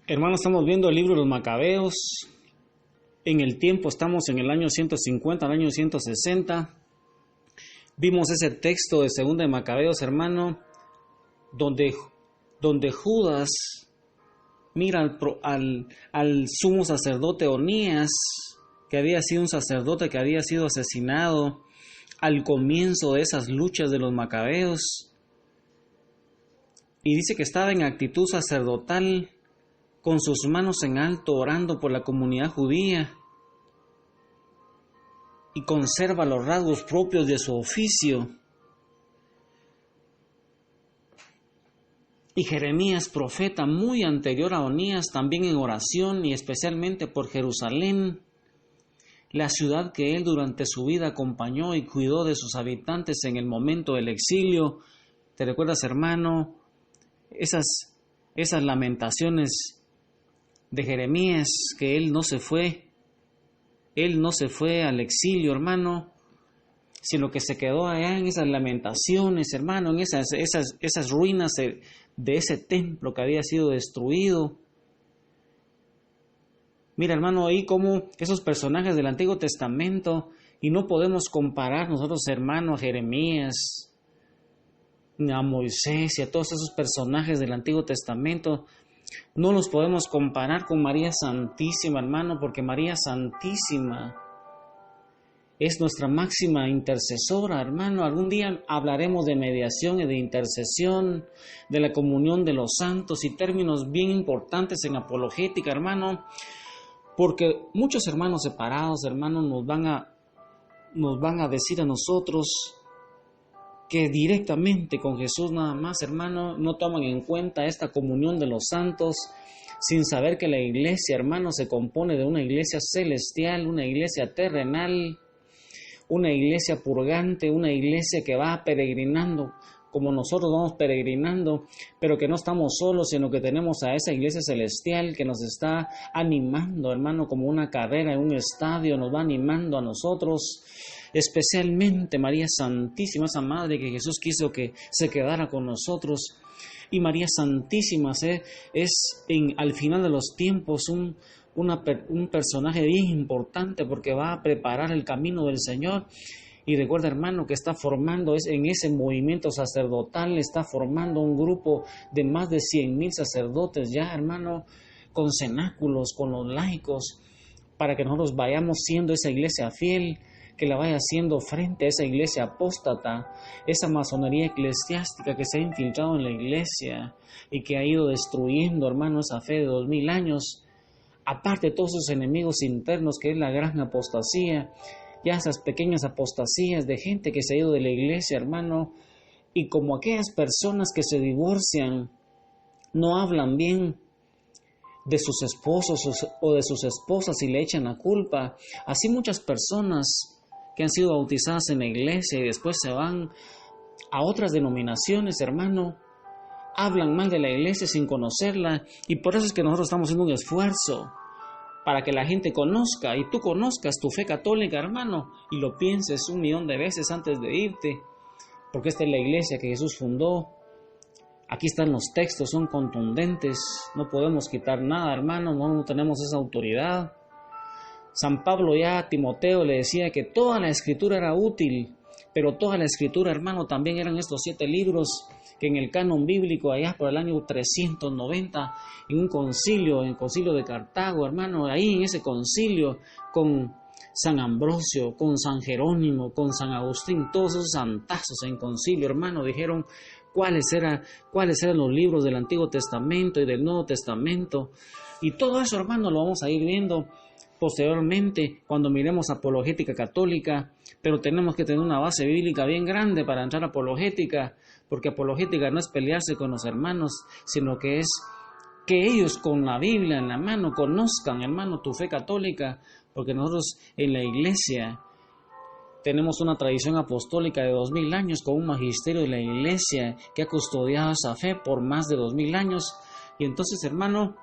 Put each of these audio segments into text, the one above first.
Hermanos, estamos viendo el libro de los Macabeos. En el tiempo estamos en el año 150, al año 160. Vimos ese texto de Segunda de Macabeos, hermano, donde Judas mira al sumo sacerdote Onías, que había sido un sacerdote que había sido asesinado al comienzo de esas luchas de los Macabeos. Y dice que estaba en actitud sacerdotal, con sus manos en alto, orando por la comunidad judía, y conserva los rasgos propios de su oficio. Y Jeremías, profeta muy anterior a Onías, también en oración y especialmente por Jerusalén, la ciudad que él durante su vida acompañó y cuidó de sus habitantes en el momento del exilio. ¿Te recuerdas, hermano? Esas lamentaciones de Jeremías, que él no se fue al exilio, hermano, sino que se quedó allá en esas lamentaciones, hermano, en esas ruinas de ese templo que había sido destruido. Mira, hermano, ahí como esos personajes del Antiguo Testamento, y no podemos comparar nosotros, hermano, a Jeremías, a Moisés y a todos esos personajes del Antiguo Testamento. No los podemos comparar con María Santísima, hermano, porque María Santísima es nuestra máxima intercesora, hermano. Algún día hablaremos de mediación y de intercesión, de la comunión de los santos y términos bien importantes en apologética, hermano, porque muchos hermanos separados, hermano, nos van a decir a nosotros que directamente con Jesús nada más, hermano, no toman en cuenta esta comunión de los santos, sin saber que la iglesia, hermano, se compone de una iglesia celestial, una iglesia terrenal, una iglesia purgante, una iglesia que va peregrinando, como nosotros vamos peregrinando, pero que no estamos solos, sino que tenemos a esa iglesia celestial que nos está animando, hermano, como una carrera en un estadio, nos va animando a nosotros. Especialmente María Santísima, esa Madre que Jesús quiso que se quedara con nosotros. Y María Santísima es al final de los tiempos un personaje bien importante, porque va a preparar el camino del Señor. Y recuerda, hermano, que está formando en ese movimiento sacerdotal, está formando un grupo de más de 100,000 sacerdotes ya, hermano, con cenáculos, con los laicos, para que nosotros vayamos siendo esa iglesia fiel, que la vaya haciendo frente a esa iglesia apóstata, esa masonería eclesiástica que se ha infiltrado en la iglesia y que ha ido destruyendo, hermano, esa fe de 2000 años, aparte de todos sus enemigos internos, que es la gran apostasía, ya esas pequeñas apostasías de gente que se ha ido de la iglesia, hermano, y como aquellas personas que se divorcian, no hablan bien de sus esposos o de sus esposas y le echan la culpa. Así muchas personas que han sido bautizadas en la iglesia y después se van a otras denominaciones, hermano, hablan mal de la iglesia sin conocerla, y por eso es que nosotros estamos haciendo un esfuerzo para que la gente conozca, y tú conozcas tu fe católica, hermano, y lo pienses 1,000,000 de veces antes de irte, porque esta es la iglesia que Jesús fundó. Aquí están los textos, son contundentes, no podemos quitar nada, hermano, no tenemos esa autoridad. San Pablo ya a Timoteo le decía que toda la escritura era útil, pero toda la escritura, hermano, también eran estos 7 libros que en el canon bíblico, allá por el año 390, en un concilio, en el concilio de Cartago, hermano, ahí en ese concilio, con San Ambrosio, con San Jerónimo, con San Agustín, todos esos santazos en concilio, hermano, dijeron cuáles eran los libros del Antiguo Testamento y del Nuevo Testamento, y todo eso, hermano, lo vamos a ir viendo posteriormente cuando miremos apologética católica, pero tenemos que tener una base bíblica bien grande para entrar a apologética, porque apologética no es pelearse con los hermanos, sino que es que ellos con la Biblia en la mano conozcan, hermano, tu fe católica, porque nosotros en la iglesia tenemos una tradición apostólica de 2000 años con un magisterio de la iglesia que ha custodiado esa fe por más de 2000 años, y entonces, hermano,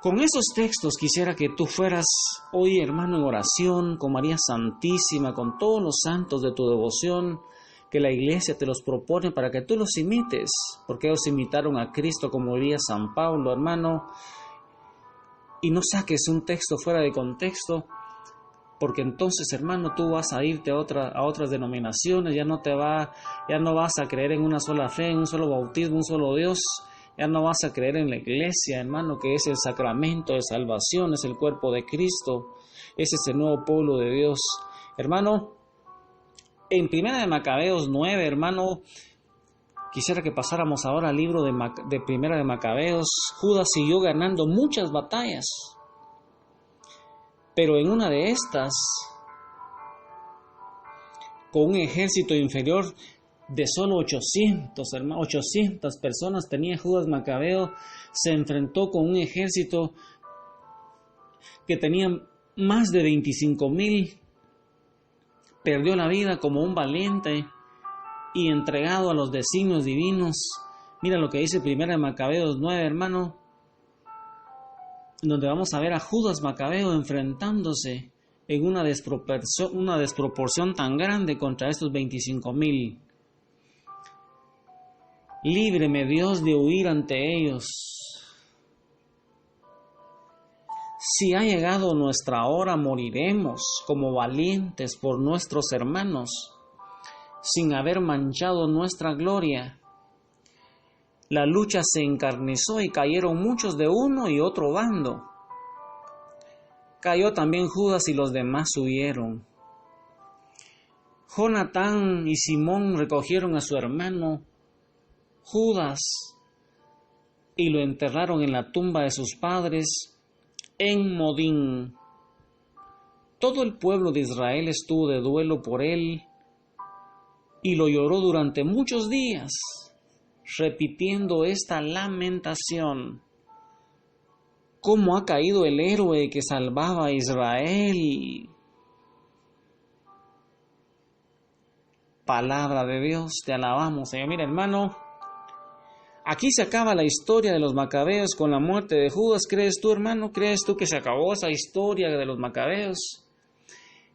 con esos textos quisiera que tú fueras hoy, hermano, en oración con María Santísima, con todos los santos de tu devoción, que la iglesia te los propone para que tú los imites, porque ellos imitaron a Cristo, como diría San Pablo, hermano. Y no saques un texto fuera de contexto, porque entonces, hermano, tú vas a irte a otras denominaciones, ya no vas a creer en una sola fe, en un solo bautismo, un solo Dios, ya no vas a creer en la iglesia, hermano, que es el sacramento de salvación, es el cuerpo de Cristo, ese es el nuevo pueblo de Dios. Hermano, en Primera de Macabeos 9, hermano, quisiera que pasáramos ahora al libro de Primera de Macabeos. Judas siguió ganando muchas batallas, pero en una de estas, con un ejército inferior de solo 800 personas tenía Judas Macabeo, se enfrentó con un ejército que tenía más de 25,000, perdió la vida como un valiente y entregado a los designios divinos. Mira lo que dice Primera de Macabeos 9, hermano, donde vamos a ver a Judas Macabeo enfrentándose en una desproporción tan grande contra estos 25,000. Líbreme, Dios, de huir ante ellos. Si ha llegado nuestra hora, moriremos como valientes por nuestros hermanos, sin haber manchado nuestra gloria. La lucha se encarnizó y cayeron muchos de uno y otro bando. Cayó también Judas y los demás huyeron. Jonatán y Simón recogieron a su hermano Judas y lo enterraron en la tumba de sus padres en Modín. Todo el pueblo de Israel estuvo de duelo por él y lo lloró durante muchos días, repitiendo esta lamentación: ¿cómo ha caído el héroe que salvaba a Israel? Palabra de Dios, te alabamos, Señor. Mira, hermano, aquí se acaba la historia de los macabeos con la muerte de Judas. ¿Crees tú, hermano? ¿Crees tú que se acabó esa historia de los macabeos?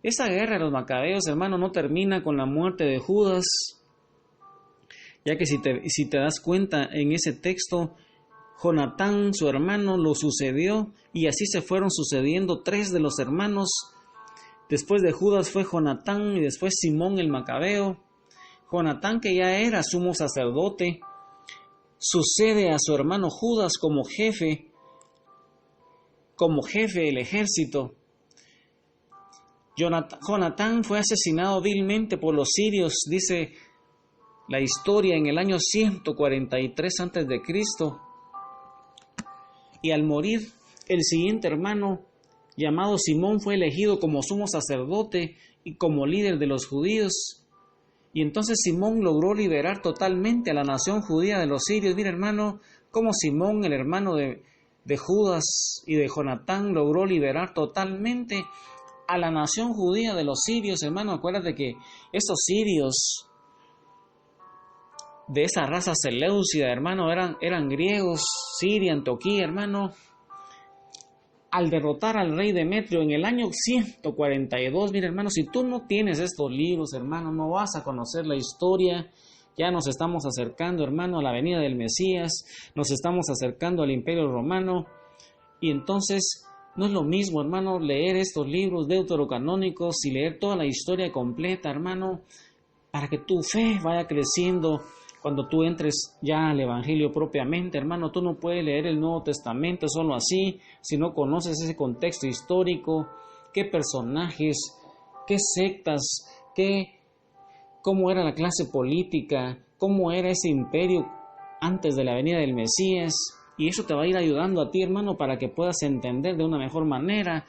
Esa guerra de los macabeos, hermano, no termina con la muerte de Judas, ya que si te das cuenta en ese texto, Jonatán, su hermano, lo sucedió y así se fueron sucediendo 3 de los hermanos. Después de Judas fue Jonatán y después Simón el Macabeo. Jonatán, que ya era sumo sacerdote, sucede a su hermano Judas como jefe del ejército. Jonatán fue asesinado vilmente por los sirios, dice la historia, en el año 143 a.C. Y al morir, el siguiente hermano, llamado Simón, fue elegido como sumo sacerdote y como líder de los judíos. Y entonces Simón logró liberar totalmente a la nación judía de los sirios. Mira, hermano, cómo Simón, el hermano de Judas y de Jonatán, logró liberar totalmente a la nación judía de los sirios. Hermano, acuérdate que estos sirios de esa raza seleucida, hermano, eran griegos. Siria, Antioquía, hermano. Al derrotar al rey Demetrio en el año 142, mira, hermano, si tú no tienes estos libros, hermano, no vas a conocer la historia. Ya nos estamos acercando, hermano, a la venida del Mesías, nos estamos acercando al Imperio Romano, y entonces no es lo mismo, hermano, leer estos libros deuterocanónicos y leer toda la historia completa, hermano, para que tu fe vaya creciendo. Cuando tú entres ya al Evangelio propiamente, hermano, tú no puedes leer el Nuevo Testamento solo así, si no conoces ese contexto histórico, qué personajes, qué sectas, cómo era la clase política, cómo era ese imperio antes de la venida del Mesías. Y eso te va a ir ayudando a ti, hermano, para que puedas entender de una mejor manera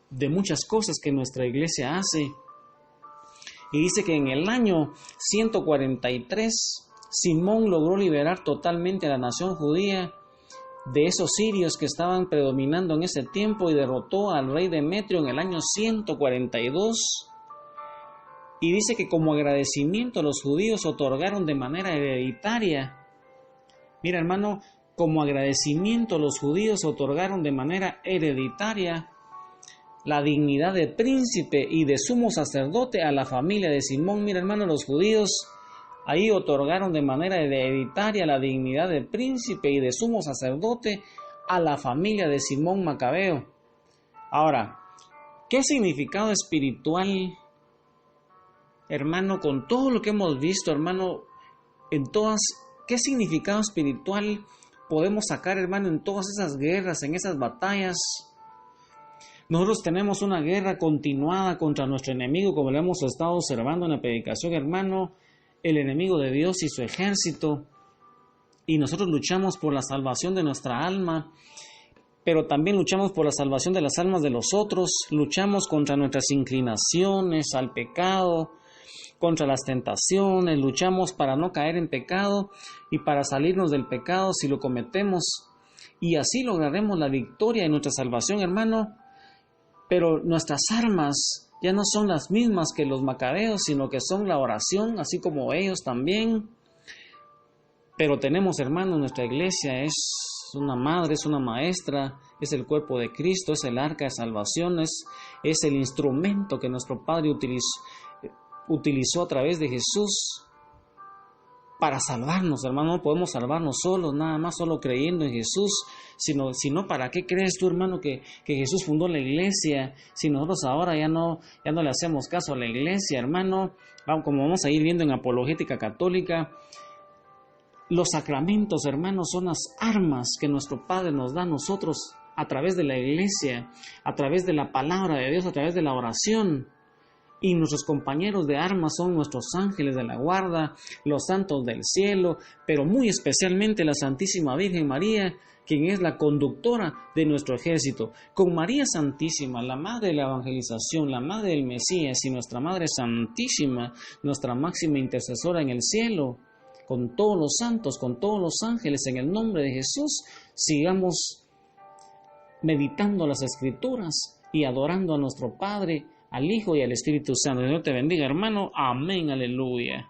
de muchas cosas que nuestra iglesia hace. Y dice que en el año 143, Simón logró liberar totalmente a la nación judía de esos sirios que estaban predominando en ese tiempo y derrotó al rey Demetrio en el año 142. Y dice que como agradecimiento los judíos otorgaron de manera hereditaria. Mira, hermano, como agradecimiento los judíos otorgaron de manera hereditaria la dignidad de príncipe y de sumo sacerdote a la familia de Simón. Mira, hermano, los judíos Ahí otorgaron de manera hereditaria la dignidad de príncipe y de sumo sacerdote a la familia de Simón Macabeo. Ahora, ¿qué significado espiritual, hermano, con todo lo que hemos visto, hermano, qué significado espiritual podemos sacar, hermano, en todas esas guerras, en esas batallas? Nosotros tenemos una guerra continuada contra nuestro enemigo, como lo hemos estado observando en la predicación, hermano, el enemigo de Dios y su ejército. Y nosotros luchamos por la salvación de nuestra alma, pero también luchamos por la salvación de las almas de los otros. Luchamos contra nuestras inclinaciones al pecado, contra las tentaciones. Luchamos para no caer en pecado y para salirnos del pecado si lo cometemos. Y así lograremos la victoria en nuestra salvación, hermano. Pero nuestras armas ya no son las mismas que los macabeos, sino que son la oración, así como ellos también. Pero tenemos, hermanos, nuestra iglesia es una madre, es una maestra, es el cuerpo de Cristo, es el arca de salvación, es el instrumento que nuestro Padre utilizó a través de Jesús para salvarnos, hermano. No podemos salvarnos solos, nada más solo creyendo en Jesús, sino ¿para qué crees tú, hermano, que Jesús fundó la iglesia? Si nosotros ahora ya no le hacemos caso a la iglesia, hermano, como vamos a ir viendo en Apologética Católica, los sacramentos, hermanos, son las armas que nuestro Padre nos da a nosotros a través de la iglesia, a través de la palabra de Dios, a través de la oración. Y nuestros compañeros de armas son nuestros ángeles de la guarda, los santos del cielo, pero muy especialmente la Santísima Virgen María, quien es la conductora de nuestro ejército. Con María Santísima, la Madre de la Evangelización, la Madre del Mesías y nuestra Madre Santísima, nuestra máxima intercesora en el cielo, con todos los santos, con todos los ángeles, en el nombre de Jesús, sigamos meditando las Escrituras y adorando a nuestro Padre, al Hijo y al Espíritu Santo. Dios te bendiga, hermano. Amén, aleluya.